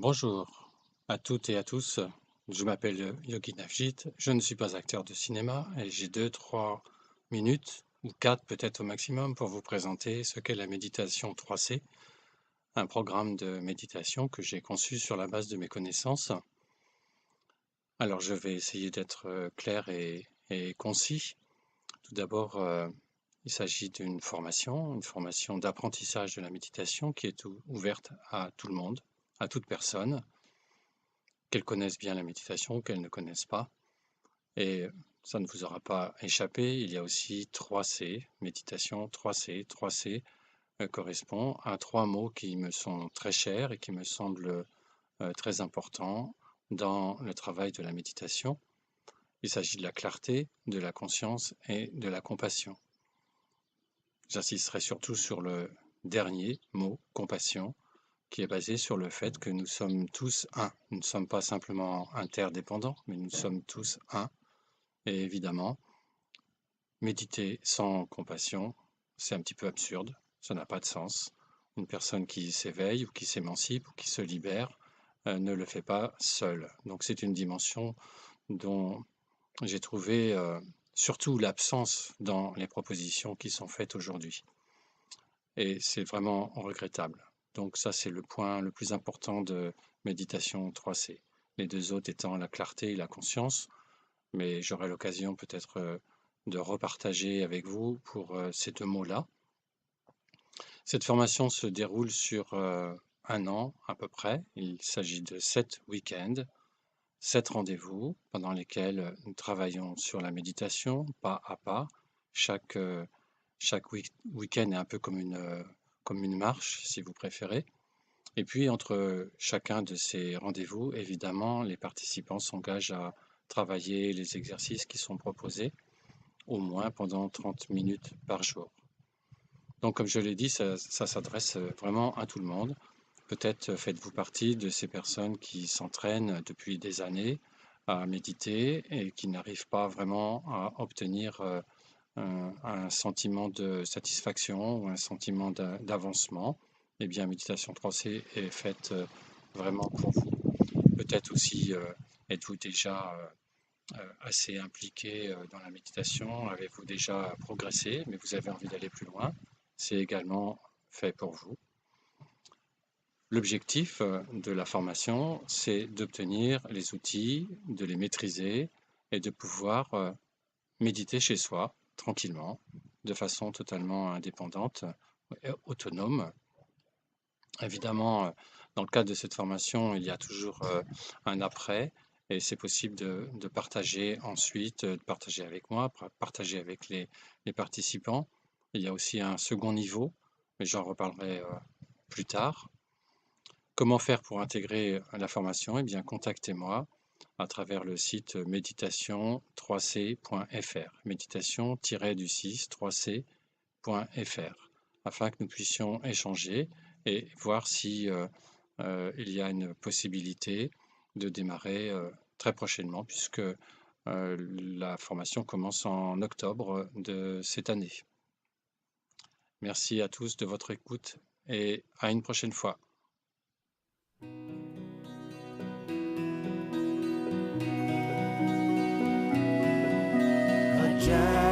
Bonjour à toutes et à tous. Je m'appelle Yogi Navjit. Je ne suis pas acteur de cinéma et j'ai 2, 3 minutes ou 4 peut-être au maximum pour vous présenter ce qu'est la méditation 3C, un programme de méditation que j'ai conçu sur la base de mes connaissances. Alors je vais essayer d'être clair et concis. Tout d'abord, il s'agit d'une formation, une formation d'apprentissage de la méditation qui est ouverte à tout le monde, à toute personne, qu'elles connaissent bien la méditation ou qu'elles ne connaissent pas. Et ça ne vous aura pas échappé, il y a aussi 3C, méditation 3C. 3C correspond à 3 mots qui me sont très chers et qui me semblent très importants dans le travail de la méditation. Il s'agit de la clarté, de la conscience et de la compassion. J'insisterai surtout sur le dernier mot, compassion, qui est basé sur le fait que nous sommes tous un. Nous ne sommes pas simplement interdépendants, mais nous sommes tous un. Et évidemment, méditer sans compassion, c'est un petit peu absurde, ça n'a pas de sens. Une personne qui s'éveille ou qui s'émancipe ou qui se libère ne le fait pas seule. Donc c'est une dimension dont j'ai trouvé surtout l'absence dans les propositions qui sont faites aujourd'hui. Et c'est vraiment regrettable. Donc ça, c'est le point le plus important de méditation 3C. Les deux autres étant la clarté et la conscience, mais j'aurai l'occasion peut-être de repartager avec vous pour ces 2 mots-là. Cette formation se déroule sur 1 an à peu près. Il s'agit de 7 week-ends, 7 rendez-vous pendant lesquels nous travaillons sur la méditation pas à pas. Chaque week-end est un peu comme une marche, si vous préférez. Et puis, entre chacun de ces rendez-vous, évidemment, les participants s'engagent à travailler les exercices qui sont proposés, au moins pendant 30 minutes par jour. Donc, comme je l'ai dit, ça s'adresse vraiment à tout le monde. Peut-être faites-vous partie de ces personnes qui s'entraînent depuis des années à méditer et qui n'arrivent pas vraiment à obtenir un sentiment de satisfaction ou un sentiment d'avancement. Eh bien, Méditation 3C est faite vraiment pour vous. Peut-être aussi êtes-vous déjà assez impliqué dans la méditation, avez-vous déjà progressé, mais vous avez envie d'aller plus loin. C'est également fait pour vous. L'objectif de la formation, c'est d'obtenir les outils, de les maîtriser et de pouvoir méditer chez soi, tranquillement, de façon totalement indépendante et autonome. Évidemment, dans le cadre de cette formation, il y a toujours un après, et c'est possible de partager ensuite, de partager avec moi, partager avec les participants. Il y a aussi un second niveau, mais j'en reparlerai plus tard. Comment faire pour intégrer la formation? Eh bien, contactez-moi à travers le site méditation3c.fr, méditation-du-6 3c.fr, afin que nous puissions échanger et voir si il y a une possibilité de démarrer très prochainement, puisque la formation commence en octobre de cette année. Merci à tous de votre écoute et à une prochaine fois. A